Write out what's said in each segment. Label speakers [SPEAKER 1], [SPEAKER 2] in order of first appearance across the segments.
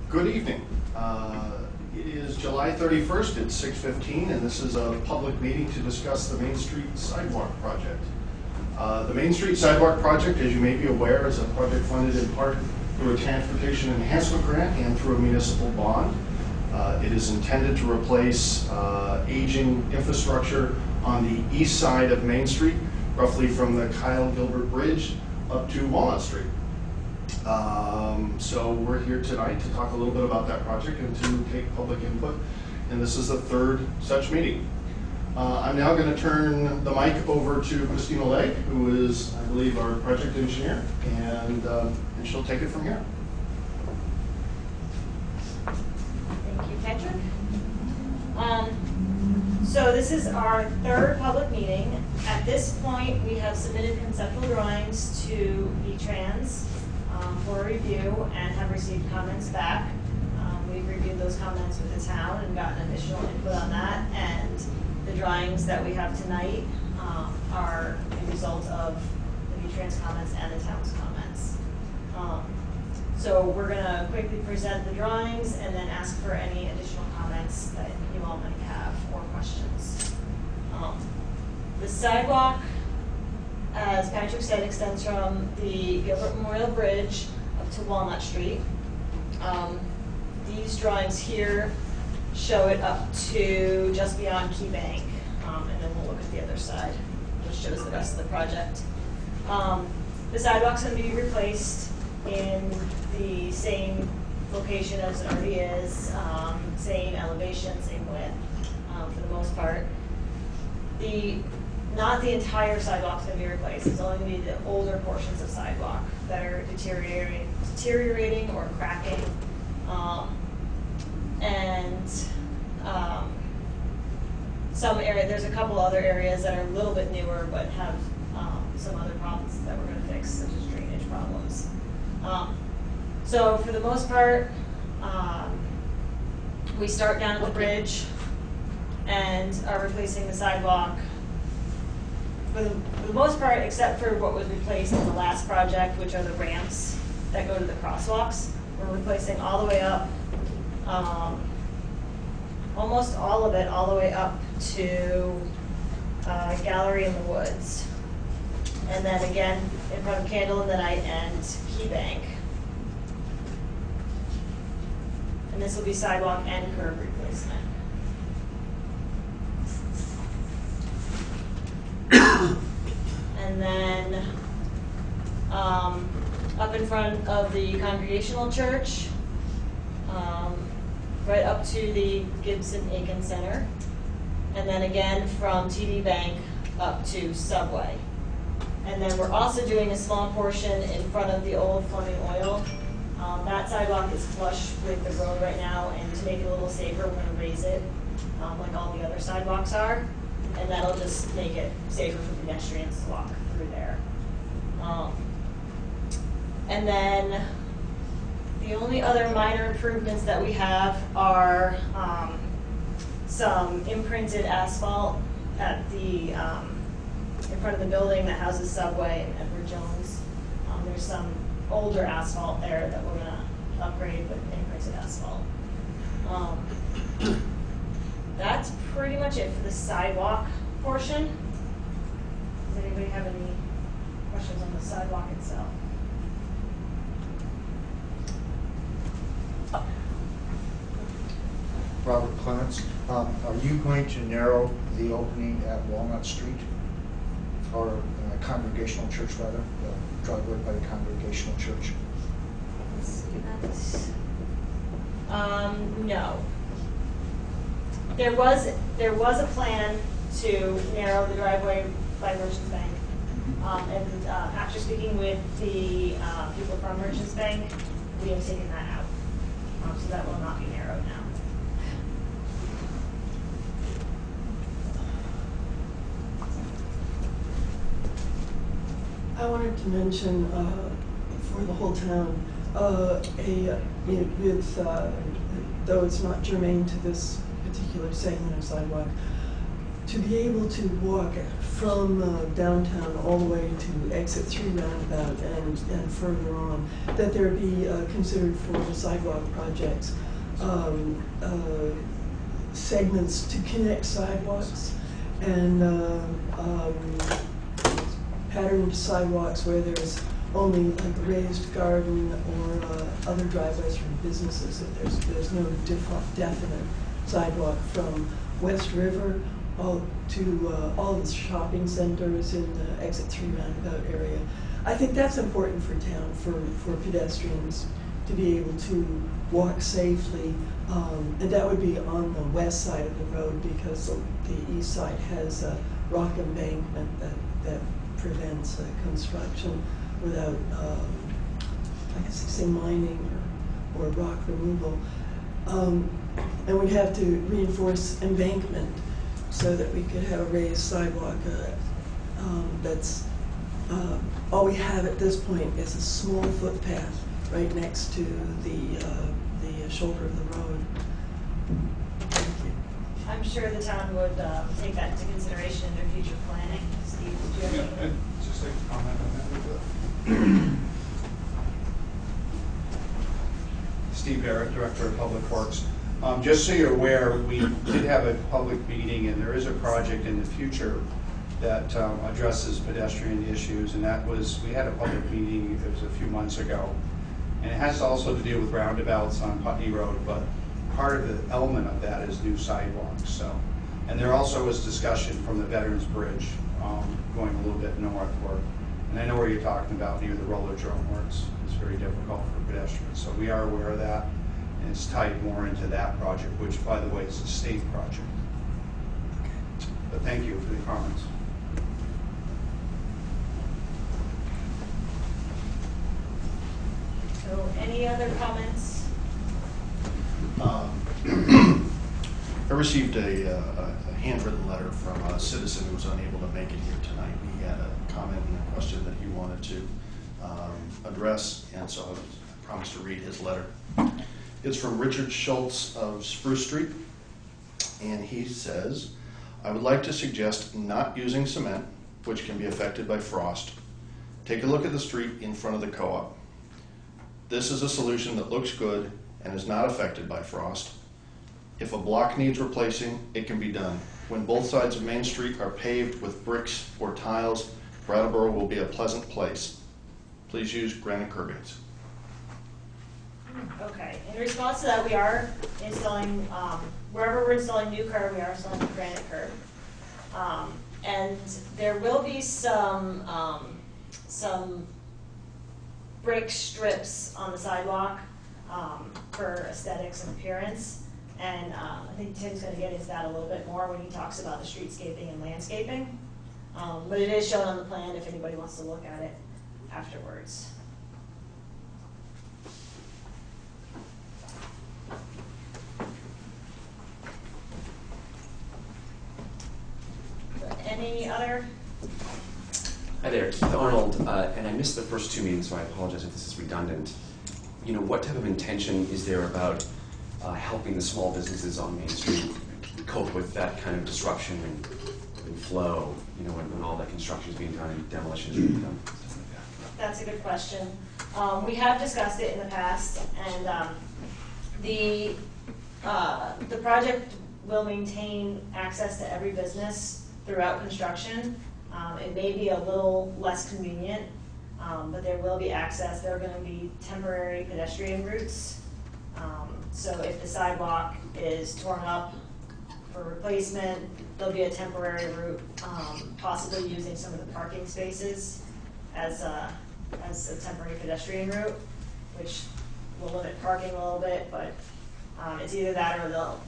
[SPEAKER 1] Good evening. It is July 31st, it's 6:15, and this is a public meeting to discuss the Main Street Sidewalk project. The Main Street Sidewalk project, as you may be aware, is a project funded in part through a transportation enhancement grant and through a municipal bond. It is intended to replace aging infrastructure on the east side of Main Street, roughly from the Kyle Gilbert Bridge up to Walnut Street. So we're here tonight to talk a little bit about that project and to take public input, and this is the third such meeting. I'm now going to turn the mic over to Christina Legg, who is, I believe, our project engineer, and she'll take it from here.
[SPEAKER 2] Thank you, Patrick. So this is our third public meeting. At this point, we have submitted conceptual drawings to V-Trans for review and have received comments back. We've reviewed those comments with the town and gotten additional input on that, and the drawings that we have tonight are a result of the V-Trans comments and the town's comments. So we're going to quickly present the drawings and then ask for any additional comments that you all might have or questions. The sidewalk, as Patrick said, extends from the Gilbert Memorial Bridge up to Walnut Street. These drawings here show it up to just beyond Key Bank, and then we'll look at the other side, which shows the rest of the project. The sidewalk's going to be replaced in the same location as it already is, same elevation, same width, for the most part. Not the entire sidewalk's going to be replaced. It's only going to be the older portions of sidewalk that are deteriorating or cracking. Some area, there's a couple other areas that are a little bit newer but have some other problems that we're going to fix, such as drainage problems. So for the most part, we start down at the bridge and are replacing the sidewalk. For the most part, except for what was replaced in the last project, which are the ramps that go to the crosswalks, we're replacing all the way up, almost all of it, all the way up to Gallery in the Woods. And then again, in front of Candle in the Night and Key Bank. And this will be sidewalk and curb replacement. And then up in front of the Congregational Church, right up to the Gibson-Aiken Center, and then again from TD Bank up to Subway. And then we're also doing a small portion in front of the old Fleming Oil. That sidewalk is flush with the road right now, and to make it a little safer, we're going to raise it like all the other sidewalks are, and that'll just make it safer for pedestrians to walk through there. And then the only other minor improvements that we have are some imprinted asphalt at the in front of the building that houses Subway and Edward Jones. There's some older asphalt there that we're going to upgrade with imprinted asphalt. That's pretty much it for the sidewalk portion. Does anybody have any questions on the sidewalk itself?
[SPEAKER 3] Robert Clements, are you going to narrow the opening at Walnut Street, or Congregational Church rather, the driveway by the Congregational Church?
[SPEAKER 2] Let's see that. No. There was a plan to narrow the driveway by Merchants Bank, and after speaking with the people from Merchants Bank, we have taken that out, so that will not be narrowed now.
[SPEAKER 4] I wanted to mention for the whole town, though it's not germane to this particular segment of sidewalk, to be able to walk from downtown all the way to exit 3 roundabout and further on, that there be considered for the sidewalk projects segments to connect sidewalks and patterned sidewalks where there's only like a raised garden or other driveways from businesses. That there's no definite sidewalk from West River all to all the shopping centers in the exit 3 roundabout area. I think that's important for town, for pedestrians to be able to walk safely, and that would be on the west side of the road because the east side has a rock embankment that prevents construction without, I guess you say mining or rock removal. And we'd have to reinforce embankment so that we could have a raised sidewalk. That's all we have at this point is a small footpath right next to the shoulder of the road. Thank you.
[SPEAKER 2] I'm sure the town would take that into consideration in their future planning. Steve, did you have any?
[SPEAKER 5] I'd just like to comment on that. Steve Barrett, Director of Public Works. Just so you're aware, we did have a public meeting, and there is a project in the future that addresses pedestrian issues, and that was, we had a public meeting, it was a few months ago, and it has also to do with roundabouts on Putney Road, but part of the element of that is new sidewalks. So, and there also was discussion from the Veterans Bridge going a little bit northward, and I know where you're talking about near the roller drome where it's very difficult for pedestrians. So we are aware of that, and it's tied more into that project, which, by the way, is a state project. But thank you for the comments.
[SPEAKER 2] So any other comments?
[SPEAKER 1] I received a handwritten letter from a citizen who was unable to make it here tonight. He had a comment and a question that he wanted to address, and so I promised to read his letter. It's from Richard Schultz of Spruce Street, and he says, I would like to suggest not using cement, which can be affected by frost. Take a look at the street in front of the co-op. This is a solution that looks good and is not affected by frost. If a block needs replacing, it can be done. When both sides of Main Street are paved with bricks or tiles, Brattleboro will be a pleasant place. Please use granite curbings.
[SPEAKER 2] Okay, in response to that, we are installing, wherever we're installing new curb, we are installing a granite curb. And there will be some brick strips on the sidewalk for aesthetics and appearance. And I think Tim's going to get into that a little bit more when he talks about the streetscaping and landscaping. But it is shown on the plan if anybody wants to look at it afterwards. Any other?
[SPEAKER 6] Hi there, Keith Arnold, and I missed the first 2 meetings, so I apologize if this is redundant. You know, what type of intention is there about helping the small businesses on Main Street cope with that kind of disruption and flow, you know, when all that construction is being done and demolition is being done? Stuff like that.
[SPEAKER 2] That's a good question. We have discussed it in the past, and the project will maintain access to every business throughout construction. It may be a little less convenient, but there will be access. There are going to be temporary pedestrian routes. So if the sidewalk is torn up for replacement, there'll be a temporary route, possibly using some of the parking spaces as a temporary pedestrian route, which will limit parking a little bit, but it's either that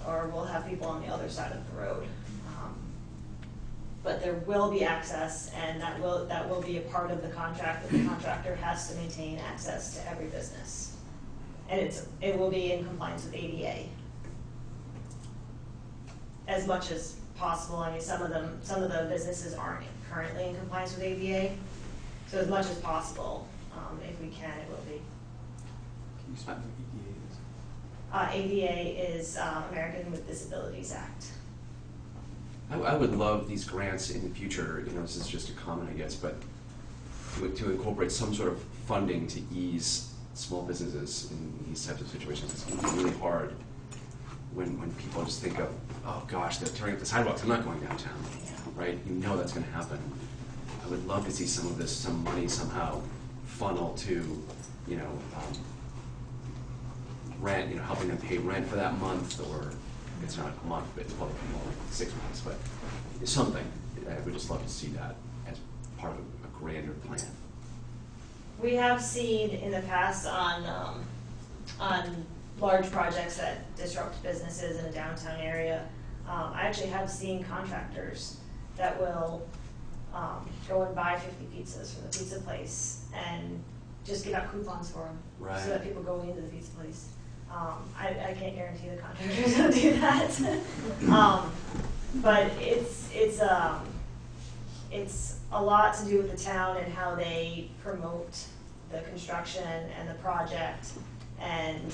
[SPEAKER 2] or we'll have people on the other side of the road. But there will be access, and that will be a part of the contract, that the contractor has to maintain access to every business. And it will be in compliance with ADA. As much as possible. I mean, some of the businesses aren't currently in compliance with ADA. So as much as possible, if we can, it will be.
[SPEAKER 5] Can you explain what EDA is?
[SPEAKER 2] ADA is American with Disabilities Act.
[SPEAKER 6] I would love these grants in the future, you know, this is just a comment, I guess, but to incorporate some sort of funding to ease small businesses in these types of situations. It's going to be really hard when people just think of, oh gosh, they're tearing up the sidewalks, I'm not going downtown, right? You know that's going to happen. I would love to see some of this, some money somehow funnel to, you know, rent, you know, helping them pay rent for that month, or it's not a month, but it's probably more like 6 months, but something. I would just love to see that as part of a grander plan.
[SPEAKER 2] We have seen in the past on large projects that disrupt businesses in a downtown area. I actually have seen contractors that will go and buy 50 pizzas from the pizza place and just give out coupons for them,
[SPEAKER 6] Right.
[SPEAKER 2] so that people go into the pizza place. I can't guarantee the contractors don't do that. But it's a lot to do with the town and how they promote the construction and the project, and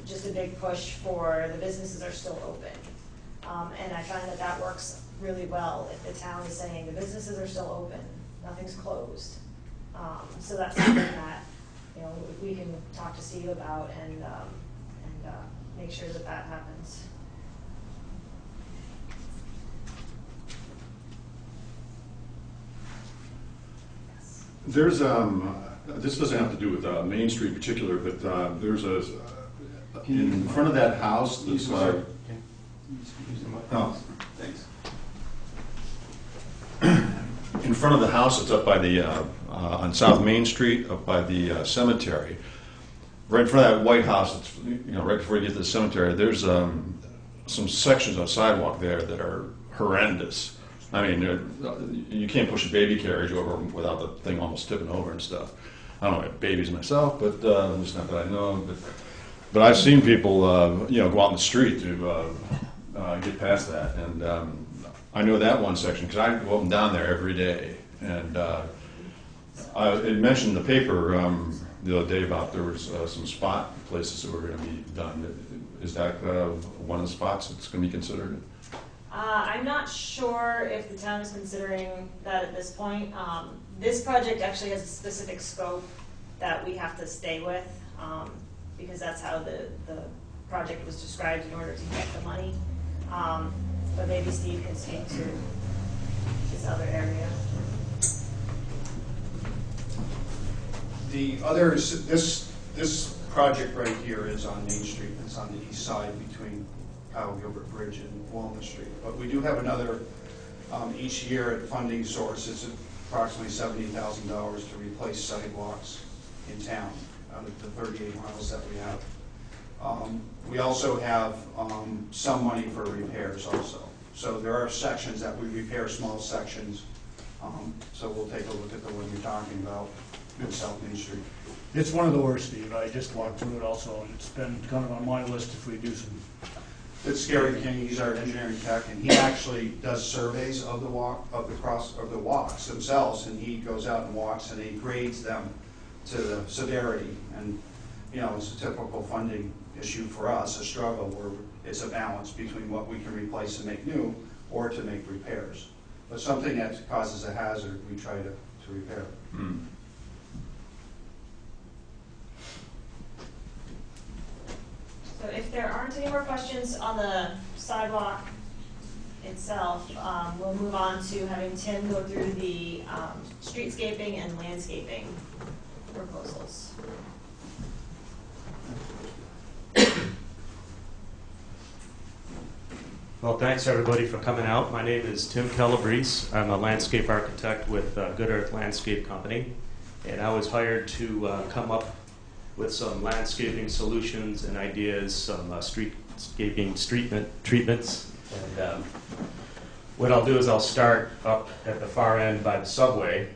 [SPEAKER 2] just a big push for the businesses are still open. And I find that that works really well if the town is saying the businesses are still open, nothing's closed. So that's something that, you know, we can talk to Steve about and make sure that that happens. Yes.
[SPEAKER 7] There's this doesn't have to do with Main Street in particular, but there's a in front of that house. This, oh, thanks. In front of the house, it's up by the on South Main Street, up by the cemetery. Right in front of that White House, it's, you know, right before you get to the cemetery. There's some sections of sidewalk there that are horrendous. I mean, you can't push a baby carriage over without the thing almost tipping over and stuff. I don't have babies myself, but it's not that I know of. But I've seen people, you know, go out in the street to get past that, and I know that one section because I go up and down there every day. And it mentioned in the paper the other day about there was some spot places that were going to be done. Is that one of the spots that's going to be considered?
[SPEAKER 2] I'm not sure if the town is considering that at this point. This project actually has a specific scope that we have to stay with, because that's how the project was described in order to get the money. But maybe Steve can speak to this other area.
[SPEAKER 5] The others, this project right here is on Main Street. It's on the east side between Kyle Gilbert Bridge and Walnut Street. But we do have another, each year at funding source, it's approximately $70,000 to replace sidewalks in town out of the 38 miles that we have. We also have some money for repairs also. So there are sections that we repair, small sections. So we'll take a look at the one you're talking about in South Main Street.
[SPEAKER 8] It's one of the worst, Steve. I just walked through it also, and it's been kind of on my list if we do some.
[SPEAKER 5] It's Gary King, he's our engineering tech, and he actually does surveys of the walks themselves, and he goes out and walks and he grades them to the severity. And, you know, it's a typical funding issue for us, a struggle where it's a balance between what we can replace and make new or to make repairs. But something that causes a hazard, we try to repair.
[SPEAKER 7] Mm.
[SPEAKER 2] So if there aren't any more questions on the sidewalk itself, we'll move on to having Tim go through the streetscaping and landscaping proposals.
[SPEAKER 9] Well, thanks everybody for coming out. My name is Tim Calabrese. I'm a landscape architect with Good Earth Landscape Company, and I was hired to come up with some landscaping solutions and ideas, some streetscaping treatments. And what I'll do is I'll start up at the far end by the subway.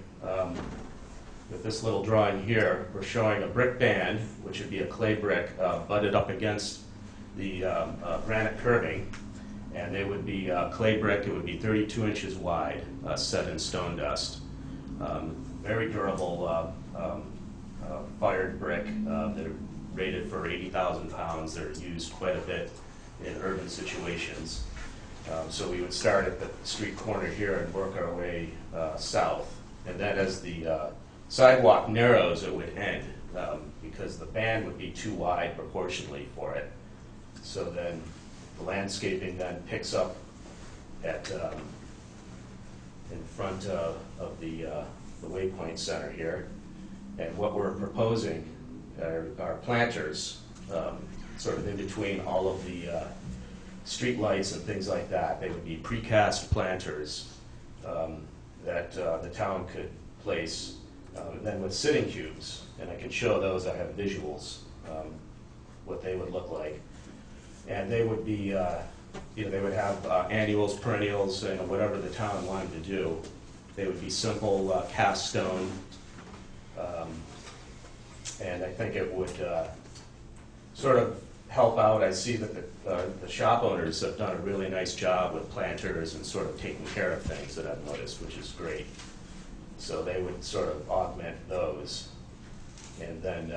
[SPEAKER 9] With this little drawing here, we're showing a brick band, which would be a clay brick butted up against the granite curving. And they would be clay brick. It would be 32 inches wide, set in stone dust. Very durable fired brick. They're rated for 80,000 pounds. They're used quite a bit in urban situations. So we would start at the street corner here and work our way south. And then as the sidewalk narrows, it would end because the band would be too wide proportionally for it. So then the landscaping then picks up at in front of the Waypoint Center here. And what we're proposing are planters sort of in between all of the street lights and things like that. They would be precast planters that the town could place, and then with sitting cubes, and I can show those, I have visuals, what they would look like. And they would be, they would have annuals, perennials, and whatever the town wanted to do. They would be simple cast stone, and I think it would sort of help out. I see that the shop owners have done a really nice job with planters and sort of taking care of things that I've noticed, which is great. So they would sort of augment those. And then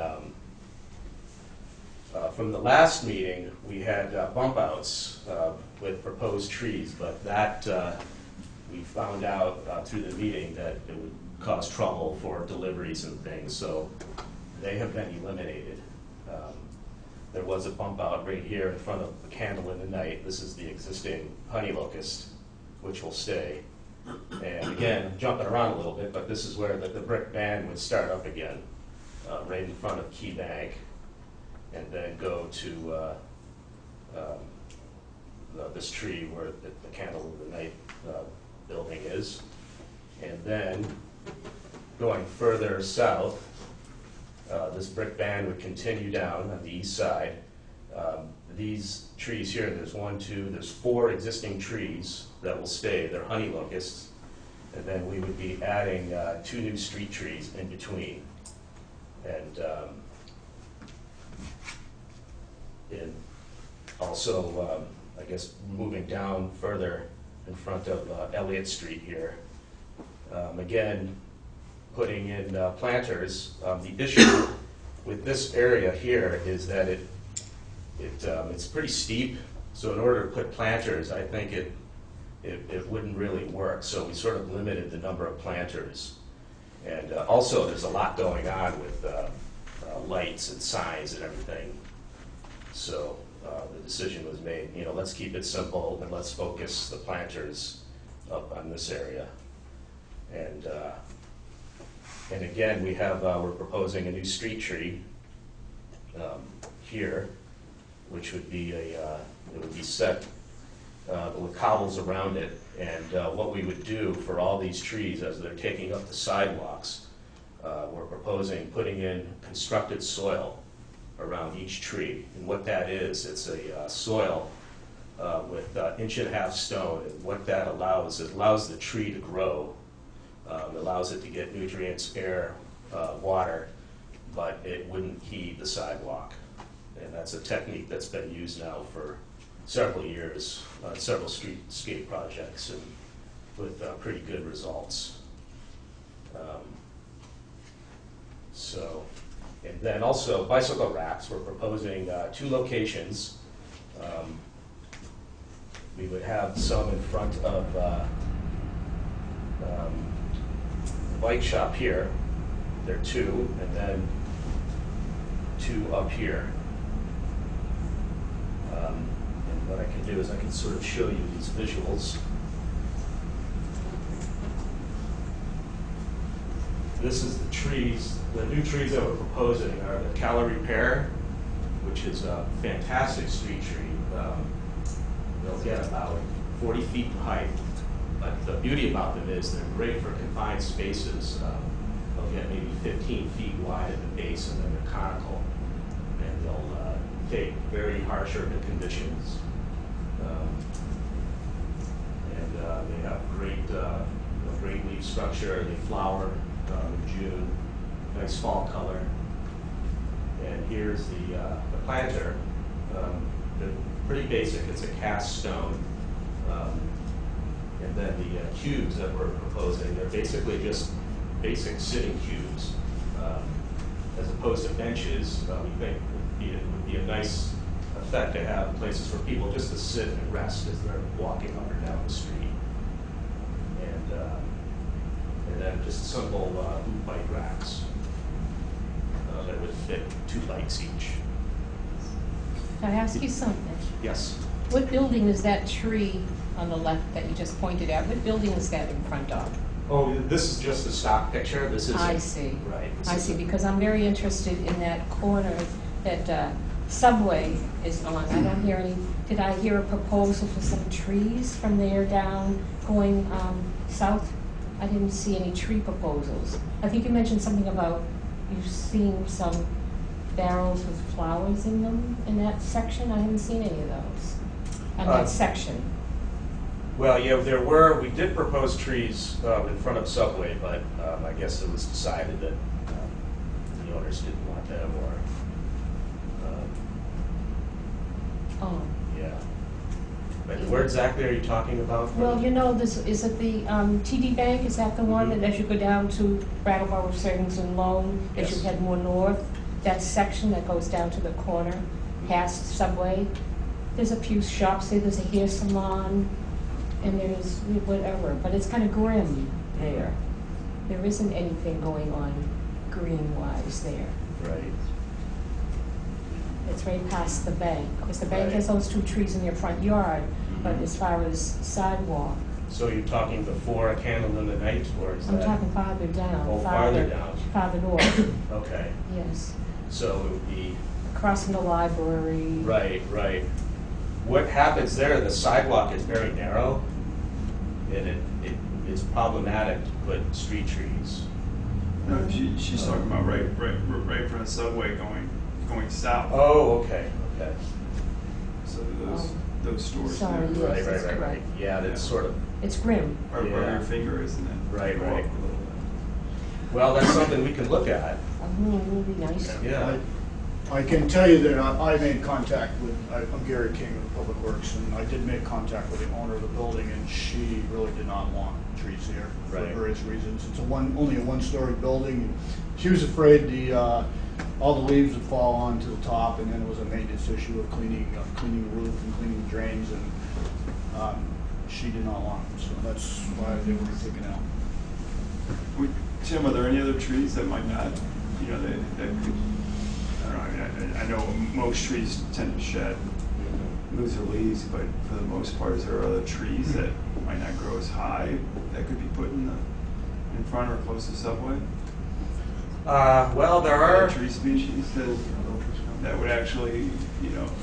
[SPEAKER 9] from the last meeting, we had bump outs with proposed trees, but that we found out through the meeting that it would cause trouble for deliveries and things, so they have been eliminated. There was a bump out right here in front of the Candle in the Night. This is the existing honey locust, which will stay. And again, I'm jumping around a little bit, but this is where the brick band would start up again, right in front of Key Bank, and then go to this tree where the Candle in the Night building is. And then going further south, this brick band would continue down on the east side. These trees here, there's 4 existing trees that will stay. They're honey locusts. And then we would be adding 2 new street trees in between. And also, I guess, moving down further in front of Elliott Street here. Again, putting in planters. The issue with this area here is that it's pretty steep, so in order to put planters, I think it wouldn't really work, so we sort of limited the number of planters. And also, there's a lot going on with lights and signs and everything, so the decision was made, let's keep it simple and let's focus the planters up on this area. And again, we're proposing a new street tree here, which would be set with cobbles around it. And what we would do for all these trees as they're taking up the sidewalks, we're proposing putting in constructed soil around each tree. And what that is, it's a soil with 1.5 inch stone. And what that allows, it allows the tree to grow. It allows it to get nutrients, air, water, but it wouldn't heave the sidewalk. And that's a technique that's been used now for several years, several streetscape projects, and with pretty good results. And then also bicycle racks, we're proposing 2 locations. We would have some in front of the bike shop here. There are 2, and then 2 up here. And what I can do is I can sort of show you these visuals. This is the trees. The new trees that we're proposing are the Calorie Pear, which is a fantastic street tree. They'll get about 40 feet in height. But the beauty about them is they're great for confined spaces. They'll get maybe 15 feet wide at the base, and then they're conical. And they'll take very harsh urban conditions. And they have great leaf structure. They flower in June. Nice fall color. And here's the planter. They're pretty basic. It's a cast stone. And then the cubes that we're proposing, they're basically just basic sitting cubes. As opposed to benches, we think it would be a nice effect to have places for people just to sit and rest as they're walking up or down the street. And then just simple boot bike racks that would fit 2 bikes each.
[SPEAKER 10] Can I ask you something?
[SPEAKER 9] Yes.
[SPEAKER 10] What building is that tree on the left that you just pointed at? What building is that in front of?
[SPEAKER 9] Oh, this is just a stock picture. This is
[SPEAKER 10] I see.
[SPEAKER 9] Right. this
[SPEAKER 10] I
[SPEAKER 9] is
[SPEAKER 10] see,
[SPEAKER 9] a-
[SPEAKER 10] because I'm very interested in that corner that Subway is on. I don't hear any, did I hear a proposal for some trees from there down going south? I didn't see any tree proposals. I think you mentioned something about you seeing some barrels with flowers in them in that section. I haven't seen any of those on that section.
[SPEAKER 9] Well, yeah, we did propose trees in front of Subway, but I guess it was decided that the owners didn't want them, or,
[SPEAKER 10] Oh.
[SPEAKER 9] yeah. But where exactly are you talking about?
[SPEAKER 10] Well, you know, this, is it the TD Bank, is that the one?
[SPEAKER 9] Mhm.
[SPEAKER 10] And as you go down to Brattleboro Savings and Loan, as you
[SPEAKER 9] Yes.
[SPEAKER 10] head more north, that section that goes down to the corner, past Subway, there's a few shops there, there's a hair salon, and there's whatever, but it's kind of grim there. There isn't anything going on green-wise there.
[SPEAKER 9] Right.
[SPEAKER 10] It's right past the bank, because the bank
[SPEAKER 9] Right.
[SPEAKER 10] has those 2 trees in their front yard, but
[SPEAKER 9] Mhm.
[SPEAKER 10] as far as sidewalk,
[SPEAKER 9] So you're talking before a candle in the night, or is
[SPEAKER 10] I'm
[SPEAKER 9] that?
[SPEAKER 10] talking farther down.
[SPEAKER 9] Oh, farther down.
[SPEAKER 10] Farther north,
[SPEAKER 9] Okay,
[SPEAKER 10] yes.
[SPEAKER 9] so it would be,
[SPEAKER 10] Crossing the library.
[SPEAKER 9] right. What happens there, the sidewalk is very narrow, and it is problematic to put street trees.
[SPEAKER 11] No, she's talking about right in front of Subway going south.
[SPEAKER 9] Oh, okay.
[SPEAKER 11] So those stores.
[SPEAKER 10] Sorry,
[SPEAKER 11] there.
[SPEAKER 10] yes, that's
[SPEAKER 9] Right.
[SPEAKER 10] correct.
[SPEAKER 9] Yeah, that's sort of,
[SPEAKER 10] It's grim.
[SPEAKER 11] Right where
[SPEAKER 9] Yeah.
[SPEAKER 11] your finger is, and then
[SPEAKER 9] Right,
[SPEAKER 11] go
[SPEAKER 9] right.
[SPEAKER 11] up a little bit.
[SPEAKER 9] well, that's something we can look at.
[SPEAKER 10] Would be nice.
[SPEAKER 9] Yeah.
[SPEAKER 8] I can tell you that I made contact with, I'm Gary King of Public Works, and I did make contact with the owner of the building, and she really did not want trees there for
[SPEAKER 9] Right.
[SPEAKER 8] various reasons. It's only a 1-story building, and she was afraid all the leaves would fall onto the top, and then it was a maintenance issue of cleaning the roof and cleaning the drains, and she did not want them, so that's why they were taken out.
[SPEAKER 11] Tim, are there any other trees that might not, that could, I don't know, I know most trees tend to shed, lose their leaves, but for the most part, is there other trees that might not grow as high that could be put in front or close to Subway?
[SPEAKER 9] Well, there are.
[SPEAKER 11] Tree species that would actually,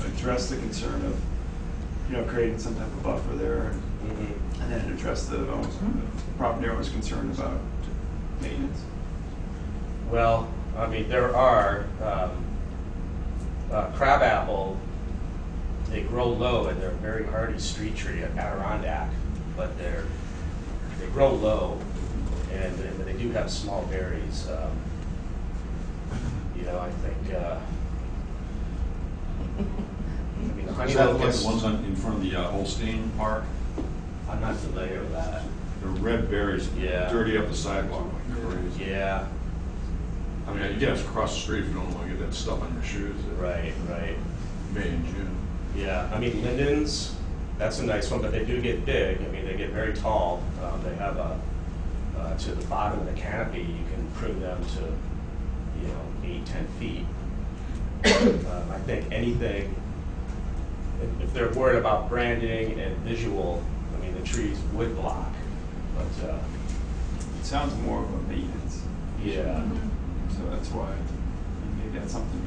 [SPEAKER 11] address the concern of, creating some type of buffer there,
[SPEAKER 9] Mhm.
[SPEAKER 11] and then address the property owner's concern about maintenance.
[SPEAKER 9] Well, I mean, there are crabapple. They grow low, and they're a very hardy street tree, an Adirondack, but they grow low, and they do have small berries. I think. I mean, the honey
[SPEAKER 7] Is that like
[SPEAKER 9] locust.
[SPEAKER 7] the ones in front of the Holstein Park?
[SPEAKER 9] I'm not familiar with that.
[SPEAKER 7] The red berries
[SPEAKER 9] Yeah.
[SPEAKER 7] dirty up the sidewalk like crazy.
[SPEAKER 9] Yeah.
[SPEAKER 7] I mean, you guys cross the street if you don't want to get that stuff on your shoes.
[SPEAKER 9] Right.
[SPEAKER 7] May and June.
[SPEAKER 9] Yeah, I mean, lindens, that's a nice one, but they do get big. I mean, they get very tall. They have to the bottom of the canopy, you can prune them to, 8-10 feet. I think anything, if they're worried about branding and visual, I mean, the trees would block, but,
[SPEAKER 11] It sounds more of a maintenance,
[SPEAKER 9] yeah.
[SPEAKER 11] so that's why maybe that's something.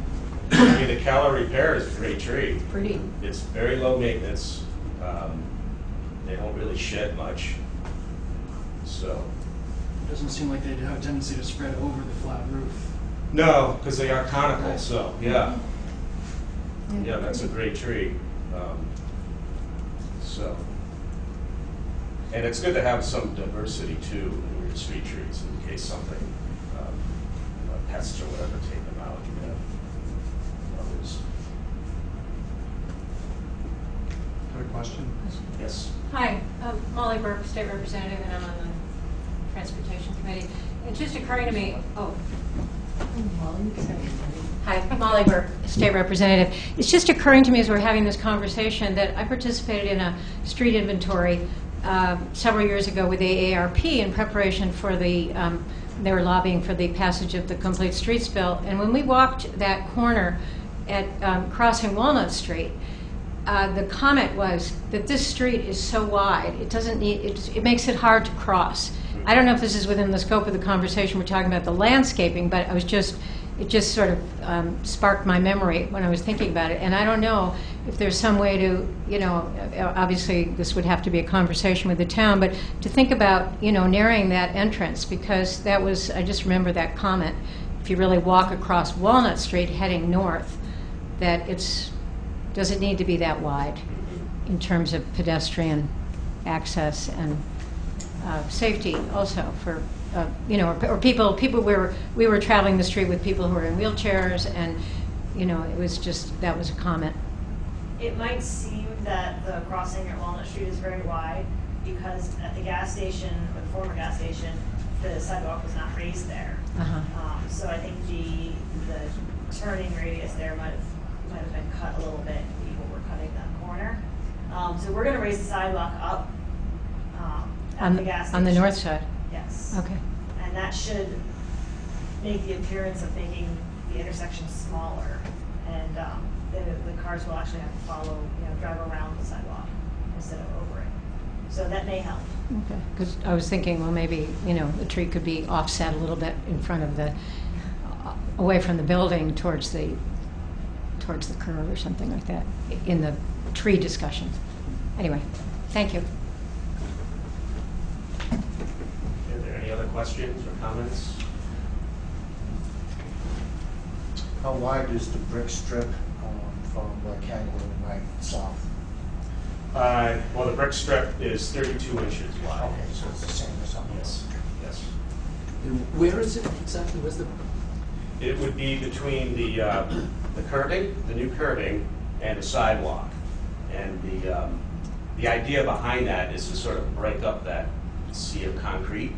[SPEAKER 9] I mean, the calorie pear is a great tree.
[SPEAKER 10] Pretty.
[SPEAKER 9] It's very low maintenance. They don't really shed much, so.
[SPEAKER 12] Doesn't seem like they'd have a tendency to spread over the flat roof.
[SPEAKER 9] No, because they are conical, so, yeah. Yeah, that's a great tree. So, and it's good to have some diversity too in your street trees in case something, pests or whatever, take them out. You can have others.
[SPEAKER 12] Good question.
[SPEAKER 9] Yes.
[SPEAKER 13] Hi, I'm Molly Burke, State Representative, and I'm on the Transportation Committee. It just occurred to me,
[SPEAKER 10] Molly, sorry.
[SPEAKER 13] Hi, Molly Burke, State Representative. It's just occurring to me as we're having this conversation that I participated in a street inventory several years ago with the AARP in preparation for the, they were lobbying for the passage of the Complete Streets Bill. And when we walked that corner at crossing Walnut Street, the comment was that this street is so wide, it doesn't need, it makes it hard to cross. I don't know if this is within the scope of the conversation we're talking about the landscaping, but it just sort of sparked my memory when I was thinking about it. And I don't know if there's some way to, you know, obviously this would have to be a conversation with the town, but to think about, you know, narrowing that entrance, because that was, I just remember that comment. If you really walk across Walnut Street heading north, that doesn't need to be that wide in terms of pedestrian access and safety also for, you know, or people we were traveling the street with people who were in wheelchairs, and, you know, it was just, that was a comment.
[SPEAKER 2] It might seem that the crossing at Walnut Street is very wide because at the gas station, or the former gas station, the sidewalk was not raised there. So I think the turning radius there might have been cut a little bit when people were cutting that corner. So we're going to raise the sidewalk up at the gas station.
[SPEAKER 13] On the north side?
[SPEAKER 2] Yes.
[SPEAKER 13] Okay.
[SPEAKER 2] And that should make the appearance of making the intersection smaller, and the cars will actually have to follow, you know, drive around the sidewalk instead of over it. So that may help.
[SPEAKER 13] Okay. Because I was thinking, well, maybe, you know, the tree could be offset a little bit in front of the, away from the building towards the curve or something like that in the tree discussion. Anyway, thank you.
[SPEAKER 9] Are there any other questions or comments?
[SPEAKER 3] How wide is the brick strip from Canyon Road south?
[SPEAKER 9] Well, the brick strip is 32 inches wide.
[SPEAKER 3] Okay, so it's the same as on the
[SPEAKER 9] Yes, yes.
[SPEAKER 12] And where is it exactly? Where's the?
[SPEAKER 9] It would be between the curving, the new curving, and the sidewalk. And the idea behind that is to sort of break up that sea of concrete.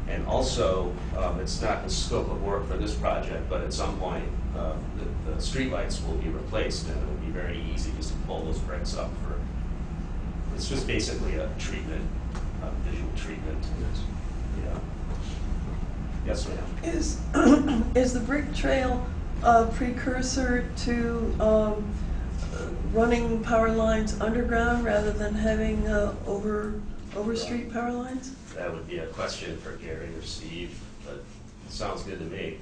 [SPEAKER 9] And also, it's not the scope of work for this project, but at some point, the streetlights will be replaced, and it will be very easy just to pull those bricks up for. It's just basically a treatment, a visual treatment. Yeah. Yes, ma'am.
[SPEAKER 4] Is the brick trail a precursor to running power lines underground rather than having over street power lines?
[SPEAKER 9] That would be a question for Gary or Steve, but it sounds good to me.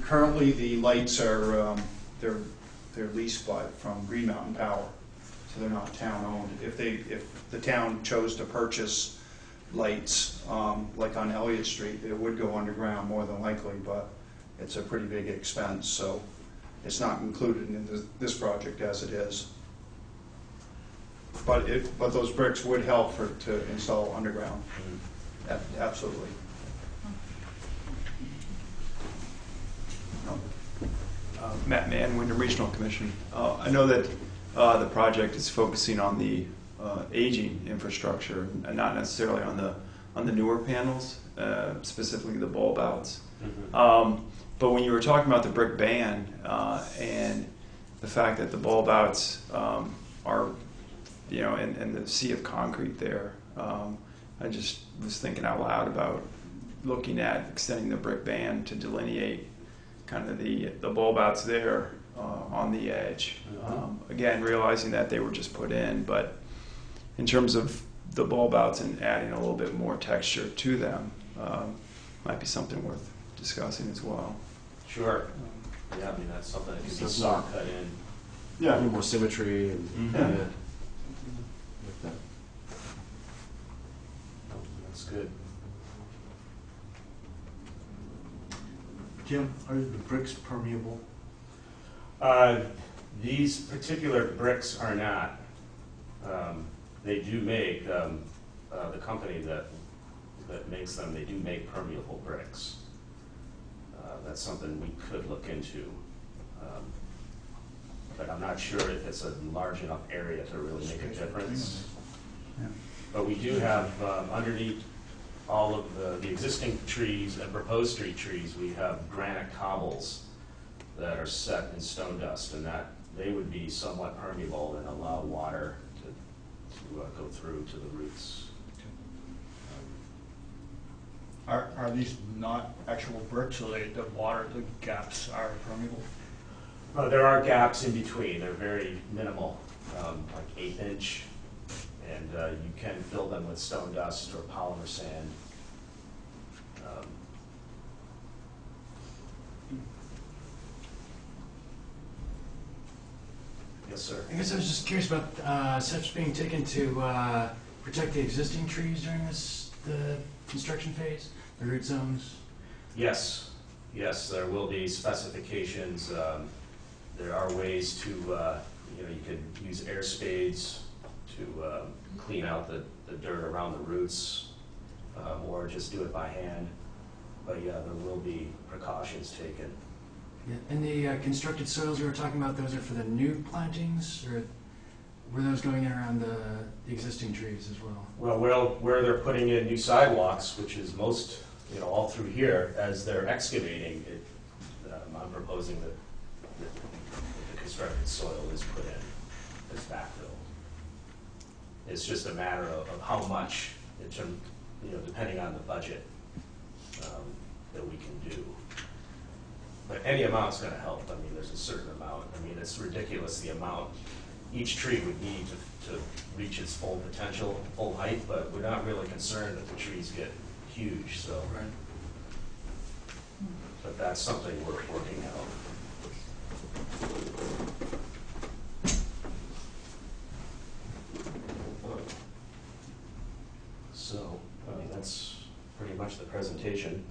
[SPEAKER 5] Currently, the lights are, they're leased from Green Mountain Power, so they're not town-owned. If the town chose to purchase lights, like on Elliott Street, it would go underground more than likely, but it's a pretty big expense, so it's not included in this project as it is. But those bricks would help to install underground. Absolutely.
[SPEAKER 11] Matt Mann, Wyndham Regional Commission. I know that the project is focusing on the aging infrastructure and not necessarily on the newer panels, specifically the bulb outs. But when you were talking about the brick ban and the fact that the bulb outs are, you know, and the sea of concrete there, I just was thinking out loud about looking at extending the brick ban to delineate kind of the bulb outs there on the edge. Again, realizing that they were just put in, but in terms of the bulb outs and adding a little bit more texture to them, might be something worth discussing as well.
[SPEAKER 9] Sure. Yeah, I mean, that's something that could be saw cut in.
[SPEAKER 6] Yeah, more symmetry and yeah.
[SPEAKER 9] Like that. Oh, that's good.
[SPEAKER 3] Jim, are the bricks permeable?
[SPEAKER 9] These particular bricks are not. They do make, the company that makes them, they do make permeable bricks. That's something we could look into. But I'm not sure if it's a large enough area to really make a difference.
[SPEAKER 5] Yeah.
[SPEAKER 9] But we do have, underneath all of the existing trees and proposed street trees, we have granite cobbles that are set in stone dust, and that they would be somewhat permeable and allow water to go through to the roots.
[SPEAKER 8] Are these not actual bricks, so the water, the gaps are permeable?
[SPEAKER 9] There are gaps in between. They're very minimal, like 1/8 inch, and you can fill them with stone dust or polymer sand. Yes, sir.
[SPEAKER 12] I guess I was just curious about steps being taken to protect the existing trees during the construction phase, the root zones.
[SPEAKER 9] Yes, yes, there will be specifications. There are ways to, you could use air spades to clean out the dirt around the roots, or just do it by hand. But yeah, there will be precautions taken.
[SPEAKER 12] Yeah. And the constructed soils we were talking about, those are for the new plantings, or were those going in around the existing trees as well?
[SPEAKER 9] Well, where they're putting in new sidewalks, which is most, all through here, as they're excavating it, I'm proposing that the constructed soil is put in as backfill. It's just a matter of how much, in terms, depending on the budget that we can do. But any amount's going to help. I mean, there's a certain amount. I mean, it's ridiculous the amount each tree would need to reach its full potential, full height, but we're not really concerned that the trees get huge, so.
[SPEAKER 12] Right.
[SPEAKER 9] But that's something we're working out. So, I mean, that's pretty much the presentation.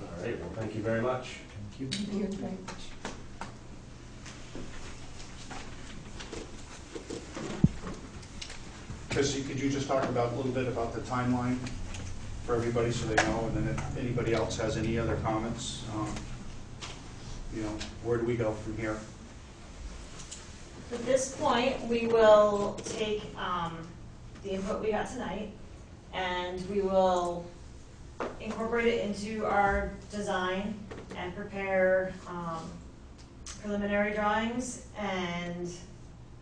[SPEAKER 9] All right, well, thank you very much.
[SPEAKER 8] Thank you.
[SPEAKER 10] Thank you very much.
[SPEAKER 5] Chrissy, could you just talk about a little bit about the timeline for everybody so they know, and then if anybody else has any other comments, where do we go from here?
[SPEAKER 2] At this point, we will take the input we got tonight, and we will incorporate it into our design and prepare preliminary drawings. And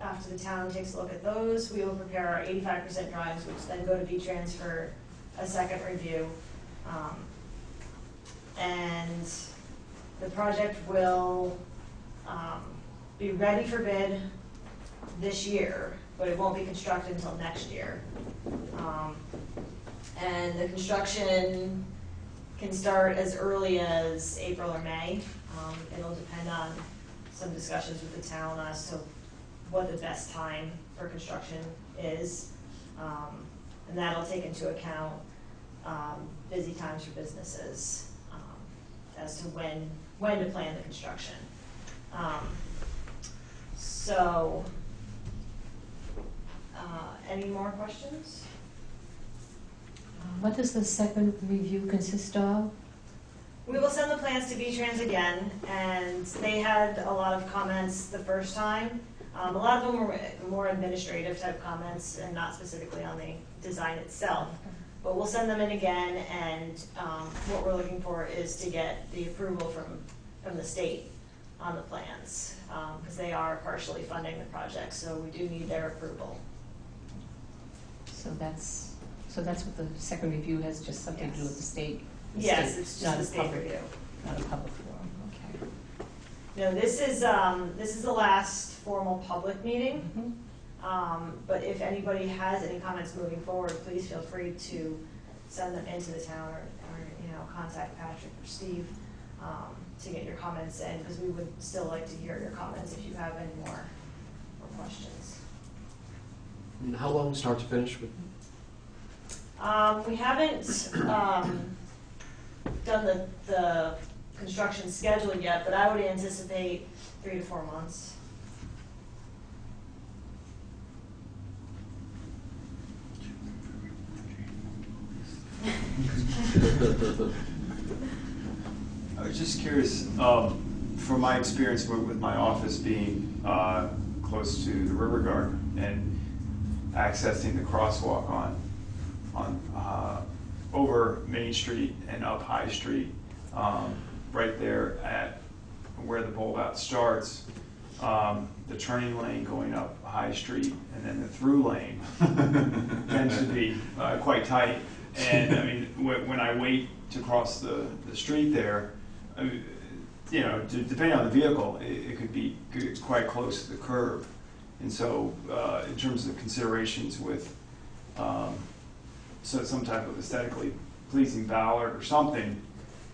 [SPEAKER 2] after the town takes a look at those, we will prepare our 85% drawings, which then go to V-Trans for a second review. And the project will be ready for bid this year, but it won't be constructed until next year. And the construction can start as early as April or May. It'll depend on some discussions with the town as to what the best time for construction is. And that'll take into account busy times for businesses as to when to plan the construction. Any more questions?
[SPEAKER 10] What does the second review consist of?
[SPEAKER 2] We will send the plans to V-Trans again, and they had a lot of comments the first time. A lot of them were more administrative type comments and not specifically on the design itself. But we'll send them in again, and what we're looking for is to get the approval from the state on the plans, because they are partially funding the project, so we do need their approval.
[SPEAKER 10] So that's what the second review has, just something to do with the state?
[SPEAKER 2] Yes, it's just
[SPEAKER 10] not
[SPEAKER 2] a
[SPEAKER 10] a
[SPEAKER 2] state
[SPEAKER 10] public
[SPEAKER 2] review.
[SPEAKER 10] Not a public forum, okay.
[SPEAKER 2] No, this is the last formal public meeting. But if anybody has any comments moving forward, please feel free to send them into the town or contact Patrick or Steve to get your comments in, because we would still like to hear your comments if you have any more questions.
[SPEAKER 14] And how long start to finish?
[SPEAKER 2] We haven't done the construction schedule yet, but I would anticipate 3 to 4 months.
[SPEAKER 11] I was just curious, from my experience with my office being close to the river guard, and accessing the crosswalk on over Main Street and up High Street, right there at where the bulb out starts. The turning lane going up High Street, and then the through lane tends to be quite tight. And I mean, when I wait to cross the street there, I mean, you know, depending on the vehicle, it could be quite close to the curb. And so, in terms of considerations with so some type of aesthetically pleasing ballard or something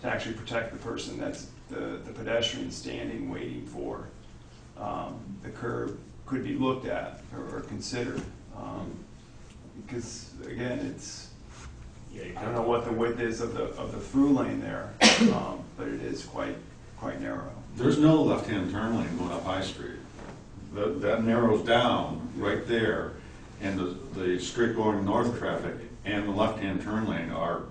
[SPEAKER 11] to actually protect the person that's the pedestrian standing waiting for the curb could be looked at or considered. Because again, it's, I don't know what the width is of the through lane there, but it is quite narrow.
[SPEAKER 7] There's no left-hand turn lane going up High Street. That narrows down right there, and the straight going north traffic and the left-hand turn lane are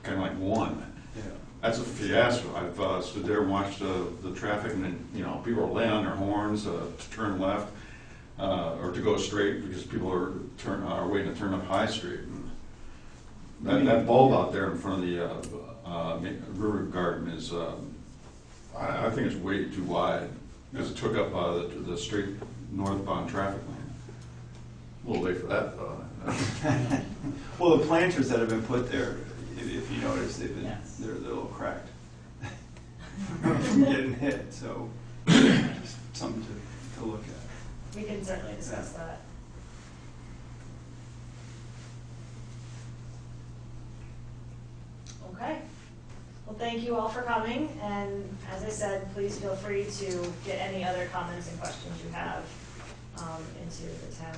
[SPEAKER 7] kind of like one.
[SPEAKER 11] Yeah.
[SPEAKER 7] That's a fiasco. I've stood there and watched the traffic, and then, you know, people are laying on their horns to turn left or to go straight because people are waiting to turn up High Street. And that bulb out there in front of the River Garden is, I think it's way too wide because it took up the straight northbound traffic lane. A little late for that, though.
[SPEAKER 11] Well, the planters that have been put there, if you notice, they're a little cracked from getting hit. So just something to look at.
[SPEAKER 2] We can certainly discuss that. Okay. Well, thank you all for coming, and as I said, please feel free to get any other comments and questions you have into the town,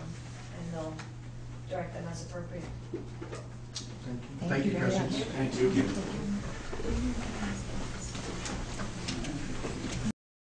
[SPEAKER 2] and they'll direct them as appropriate.
[SPEAKER 3] Thank you,
[SPEAKER 10] very
[SPEAKER 3] Kristen.
[SPEAKER 10] much.
[SPEAKER 11] Thank you.